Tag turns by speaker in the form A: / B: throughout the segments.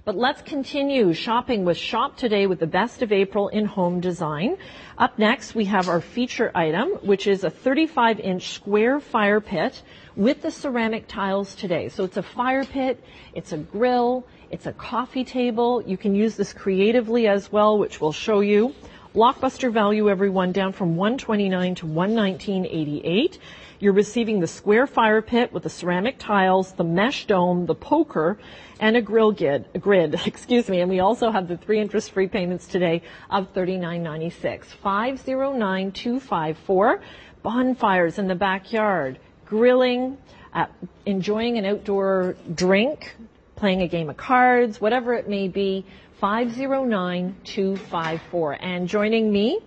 A: But let's continue shopping with Shop Today with the best of April in home design. Up next, we have our feature item, which is a 35-inch square fire pit with the ceramic tiles today. So it's a fire pit, it's a grill, it's a coffee table. You can use this creatively as well, which we'll show you. Blockbuster value, everyone, down from $129 to $119.88. You're receiving the square fire pit with the ceramic tiles, the mesh dome, the poker, and a grid, excuse me. And we also have the 3 interest-free payments today of $39.96. 509254. Bonfires in the backyard, grilling, enjoying an outdoor drink, playing a game of cards, whatever it may be. 509254. And joining me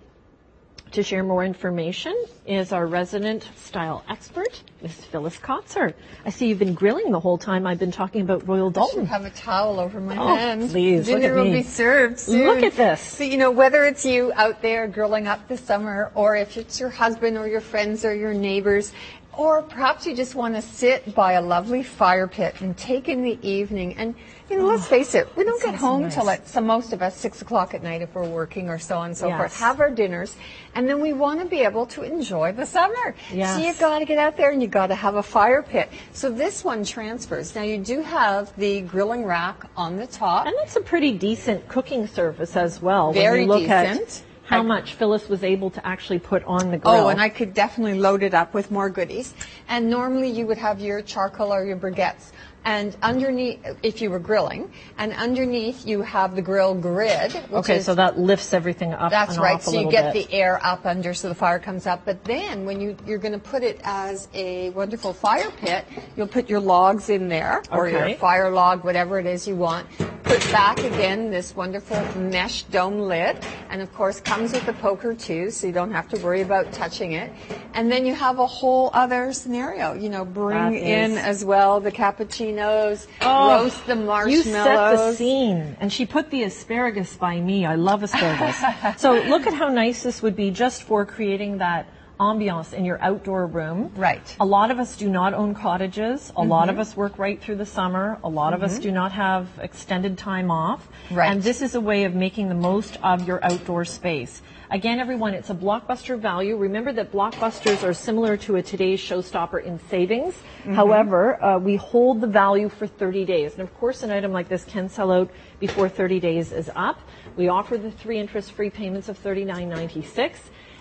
A: to share more information is our resident style expert, Ms. Phyllis Kotzer. I see you've been grilling the whole time I've been talking about Royal Dalton.
B: I should have a towel over my hands.
A: Please,
B: dinner will be served soon.
A: Look at this.
B: So, you know, whether it's you out there grilling up this summer, or if it's your husband or your friends or your neighbors, or perhaps you just want to sit by a lovely fire pit and take in the evening. And, you know, let's face it, we don't get home till most of us, 6 o'clock at night if we're working or so on and so forth. Have our dinners, and then we want to be able to enjoy the summer.
A: Yes.
B: So you've got to get out there and you've got to have a fire pit. So this one transfers. Now you do have the grilling rack on the top.
A: And that's a pretty decent cooking surface as well.
B: Very
A: when you look
B: decent.
A: At how much Phyllis was able to actually put on the grill.
B: Oh, and I could definitely load it up with more goodies. And normally you would have your charcoal or your briquettes. And underneath, if you were grilling, and underneath you have the grill grid.
A: Okay, so that lifts everything up.
B: That's right. So you get the air up under, so the fire comes up. But then when you're going to put it as a wonderful fire pit, you'll put your logs in there, or your fire log, whatever it is you want. Put back again this wonderful mesh dome lid, and of course comes with the poker too, so you don't have to worry about touching it. And then you have a whole other scenario. You know, bring in as well the cappuccinos, roast the marshmallows.
A: You set the scene, and she put the asparagus by me. I love asparagus. So look at how nice this would be just for creating that ambiance in your outdoor room.
B: Right.
A: A lot of us do not own cottages. A lot of us work right through the summer. A lot of us do not have extended time off.
B: Right.
A: And this is a way of making the most of your outdoor space. Again, everyone, it's a blockbuster value. Remember that blockbusters are similar to a Today's Showstopper in savings. However, we hold the value for 30 days. And of course, an item like this can sell out before 30 days is up. We offer the 3 interest-free payments of $39.96.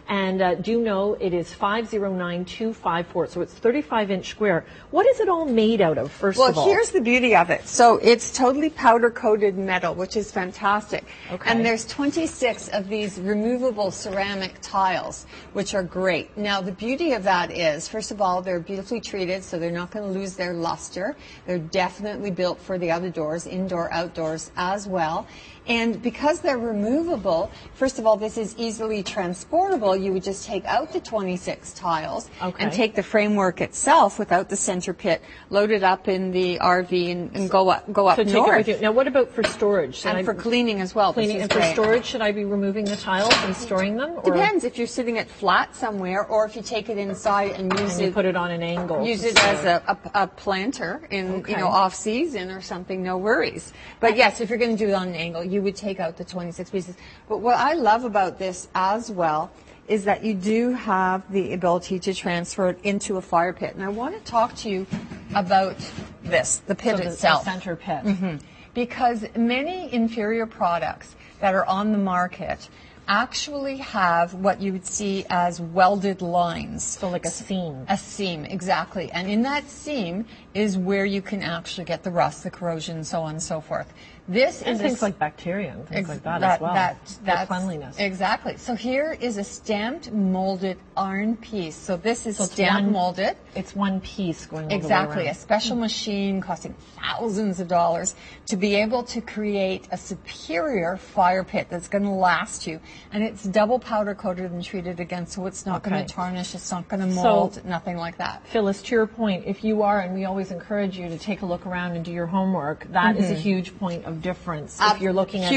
A: And do know it is 509254, so it's 35-inch square. What is it all made out of, first of all?
B: Well, here's the beauty of it. So it's totally powder-coated metal, which is fantastic. Okay. And there's 26 of these removable ceramic tiles, which are great. Now, the beauty of that is, first of all, they're beautifully treated, so they're not going to lose their luster. They're definitely built for the outdoors, indoor, outdoors as well. And because they're removable, first of all, this is easily transportable. You would just take out the 26 tiles and take the framework itself without the center pit, load it up in the RV and go up north.
A: Take it with you. Now, what about for storage?
B: And for cleaning as well.
A: Cleaning and for storage, should I be removing the tiles and storing them? Or?
B: Depends if you're sitting it flat somewhere, or if you take it inside and use it.
A: Put it on an angle.
B: Use it as a planter in off season or something. No worries. But yes, if you're going to do it on an angle, you would take out the 26 pieces. But what I love about this as well is that you do have the ability to transfer it into a fire pit. And I want to talk to you about this, the pit itself.
A: The center pit.
B: Because many inferior products that are on the market actually have what you would see as welded lines.
A: So like a seam.
B: A seam, exactly. And in that seam is where you can actually get the rust, the corrosion, so on and so forth. This
A: and
B: is
A: things like bacteria and things like that as well.
B: That's
A: cleanliness.
B: Exactly. So here is a stamped molded iron piece. So this is stamped molded.
A: It's one piece going all the way
B: Exactly.
A: around.
B: A special machine costing thousands of dollars to be able to create a superior fire pit that's going to last you. And it's double powder coated and treated again, so it's not going to tarnish, it's not going to mold, nothing like that.
A: Phyllis, to your point, if you are, and we always always encourage you to take a look around and do your homework. That is a huge point of difference if you're looking at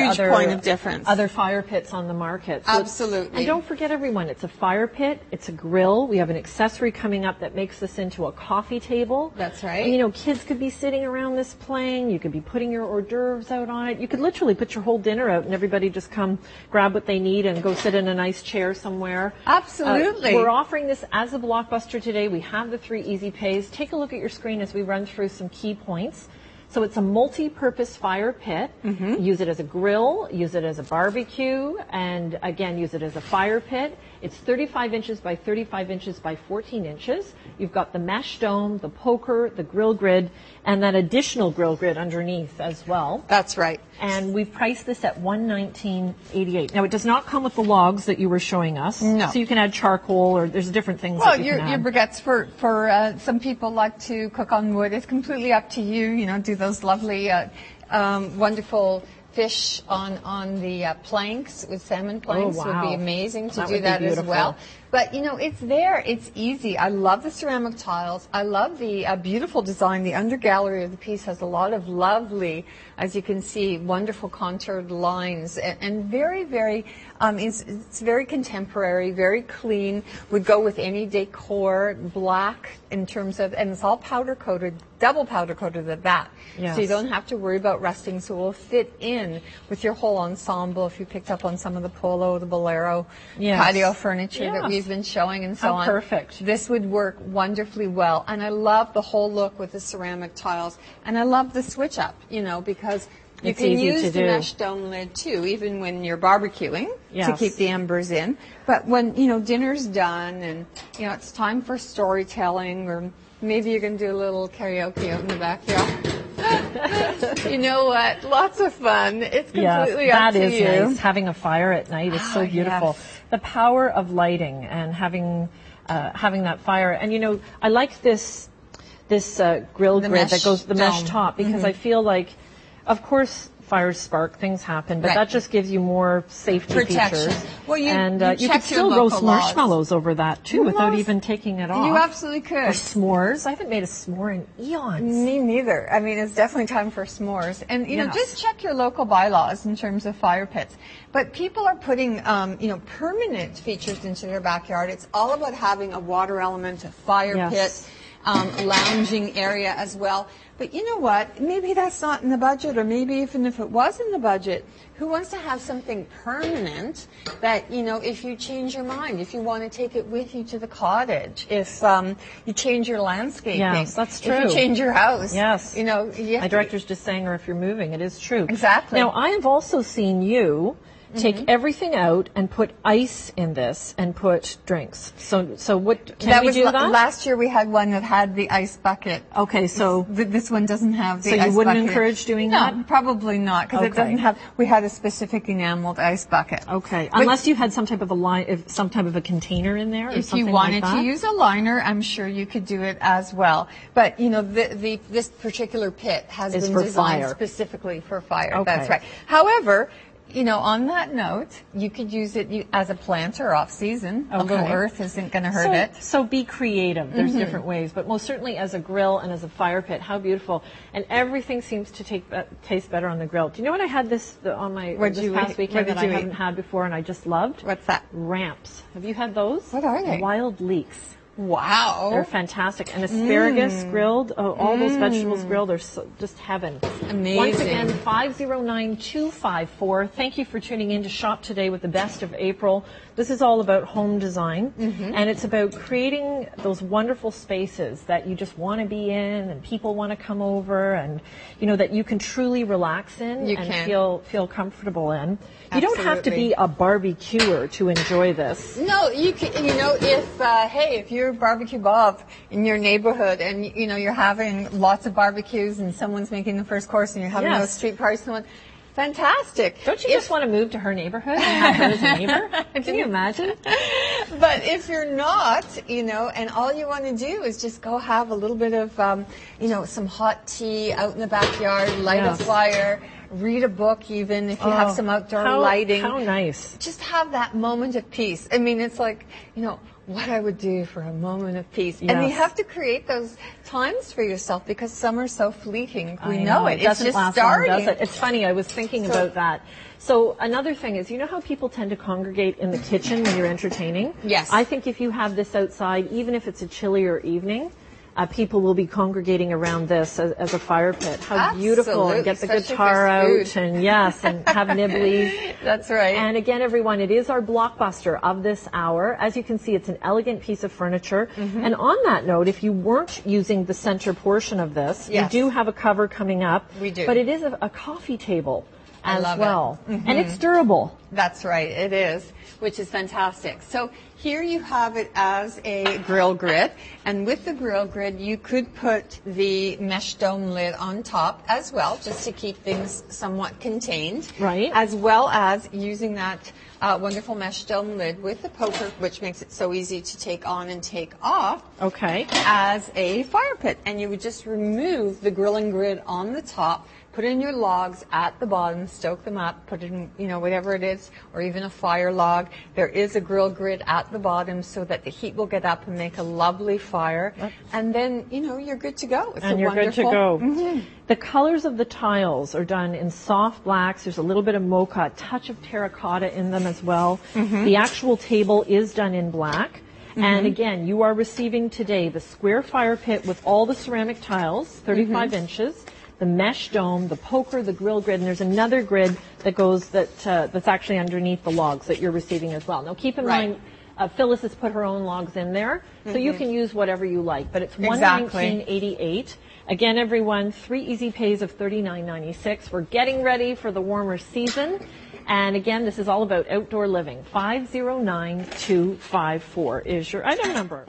A: other fire pits on the market. So
B: Absolutely.
A: And don't forget, everyone, it's a fire pit, it's a grill. We have an accessory coming up that makes this into a coffee table.
B: That's right.
A: And, you know, kids could be sitting around this playing. You could be putting your hors d'oeuvres out on it. You could literally put your whole dinner out and everybody just come grab what they need and go sit in a nice chair somewhere.
B: Absolutely.
A: We're offering this as a blockbuster today. We have the 3 easy pays. Take a look at your screen as we run through some key points. So it's a multi-purpose fire pit. Use it as a grill, use it as a barbecue, and again, use it as a fire pit. It's 35 inches by 35 inches by 14 inches. You've got the mesh dome, the poker, the grill grid, and that additional grill grid underneath as well.
B: That's right.
A: And we've priced this at $119.88. Now, it does not come with the logs that you were showing us.
B: No.
A: So you can add charcoal, or there's different things
B: Well,
A: that you can add.
B: your briquettes for some people like to cook on wood. It's completely up to you. You know, do those lovely, wonderful fish on the planks with salmon planks.
A: Oh, wow.
B: Would be amazing to
A: That
B: do
A: would be
B: that as
A: beautiful.
B: well. But, you know, it's there. It's easy. I love the ceramic tiles. I love the beautiful design. The under gallery of the piece has a lot of lovely, as you can see, wonderful contoured lines and very, very, it's very contemporary, very clean, would go with any decor, black in terms of, and it's all powder coated, double powder coated at that.
A: Yes.
B: So you don't have to worry about rusting, so it will fit in with your whole ensemble if you picked up on some of the polo, the bolero, patio furniture that we've been showing and so on.
A: Perfect.
B: This would work wonderfully well. And I love the whole look with the ceramic tiles. And I love the switch up, you know, because you can use the mesh dome lid too, even when you're barbecuing to keep the embers in. But when, you know, dinner's done and, you know, it's time for storytelling, or maybe you're going to do a little karaoke out in the backyard. You know what? Lots of fun. It's completely up to you.
A: That is nice. Having a fire at night is so beautiful.
B: Yes.
A: The power of lighting and having that fire. And, you know, I like this grill grid that goes the mesh top, because I feel like, of course, fires spark, things happen, but that just gives you more safety
B: protection.
A: features.
B: Well,
A: you could still roast marshmallows over that too without even taking it off.
B: You absolutely could.
A: Or s'mores. I haven't made a s'more in eons.
B: Me neither. I mean, it's definitely time for s'mores. And, you know, just check your local bylaws in terms of fire pits. But people are putting, you know, permanent features into their backyard. It's all about having a water element, a fire pit, lounging area as well. But you know what? Maybe that's not in the budget, or maybe even if it was in the budget, who wants to have something permanent that, you know, if you change your mind, if you want to take it with you to the cottage, if you change your landscaping.
A: Yes, that's true.
B: If you change your house.
A: Yes.
B: You know,
A: my director's just saying, or if you're moving, it is true.
B: Exactly.
A: Now, I have also seen you take everything out and put ice in this and put drinks. So what can we do that?
B: Last year we had one that had the ice bucket.
A: Okay, so
B: this one doesn't have the ice bucket.
A: So you wouldn't encourage doing that?
B: No, probably not, because it doesn't have. We had a specific enameled ice bucket.
A: Okay, unless you had some type of a container in there, or
B: if
A: something
B: you wanted
A: like that.
B: to use a liner, I'm sure you could do it as well. But you know, this particular pit has been designed specifically for fire.
A: Okay.
B: That's right. However, you know, on that note, you could use it as a planter off season. A little earth isn't going to hurt it.
A: So be creative. There's different ways, but most certainly as a grill and as a fire pit, how beautiful. And everything seems to taste better on the grill. Do you know what I had this past weekend that I haven't had before and I just loved?
B: What's that?
A: Ramps. Have you had those?
B: What are they?
A: Wild leeks.
B: Wow.
A: They're fantastic. And asparagus grilled, all those vegetables grilled, are just heaven.
B: Amazing.
A: Once again, 509-254. Thank you for tuning in to Shop Today with the Best of April. This is all about home design, and it's about creating those wonderful spaces that you just want to be in and people want to come over, and, you know, that you can truly relax in feel comfortable in. You don't have to be a barbecuer to enjoy this.
B: No, you can. You know, if you're barbecue Bob in your neighborhood, and you know you're having lots of barbecues, and someone's making the first course, and you're having those street parties, fantastic.
A: Don't you just want to move to her neighborhood and have her as a neighbor? Can you imagine?
B: But if you're not, you know, and all you want to do is just go have a little bit of, you know, some hot tea out in the backyard, light a fire. Read a book, even if you have some outdoor lighting.
A: How nice.
B: Just have that moment of peace. I mean, it's like, you know, what I would do for a moment of peace.
A: Yes.
B: And you have to create those times for yourself because summer's so fleeting. We know it. It's just
A: last
B: starting.
A: long, does it? It's funny. I was thinking about that. So another thing is, you know how people tend to congregate in the kitchen when you're entertaining?
B: Yes.
A: I think if you have this outside, even if it's a chillier evening, people will be congregating around this as a fire pit. How beautiful. And get the guitar out and yes, and have nibblies.
B: That's right.
A: And again, everyone, it is our blockbuster of this hour. As you can see, it's an elegant piece of furniture. And on that note, if you weren't using the center portion of this, we do have a cover coming up.
B: We do.
A: But it is a coffee table as
B: love
A: well. And it's durable.
B: That's right, it is, which is fantastic. So here you have it as a grill grid, and with the grill grid you could put the mesh dome lid on top as well, just to keep things somewhat contained.
A: Right.
B: As well as using that wonderful mesh dome lid with the poker, which makes it so easy to take on and take off.
A: Okay.
B: As a fire pit, and you would just remove the grilling grid on the top, put in your logs at the bottom, stoke them up, put in, whatever it is, or even a fire log. There is a grill grid at the bottom so that the heat will get up and make a lovely fire. And then, you're good to go. It's
A: you're good to go. The colors of the tiles are done in soft blacks. There's a little bit of mocha, a touch of terracotta in them as well. The actual table is done in black. And again, you are receiving today the square fire pit with all the ceramic tiles, 35 inches. The mesh dome, the poker, the grill grid, and there's another grid that goes that's actually underneath the logs that you're receiving as well. Now keep in mind, Phyllis has put her own logs in there, so you can use whatever you like. But it's $119.88. Again, everyone, 3 easy pays of $39.96. We're getting ready for the warmer season. And again, this is all about outdoor living. 509254 is your item number.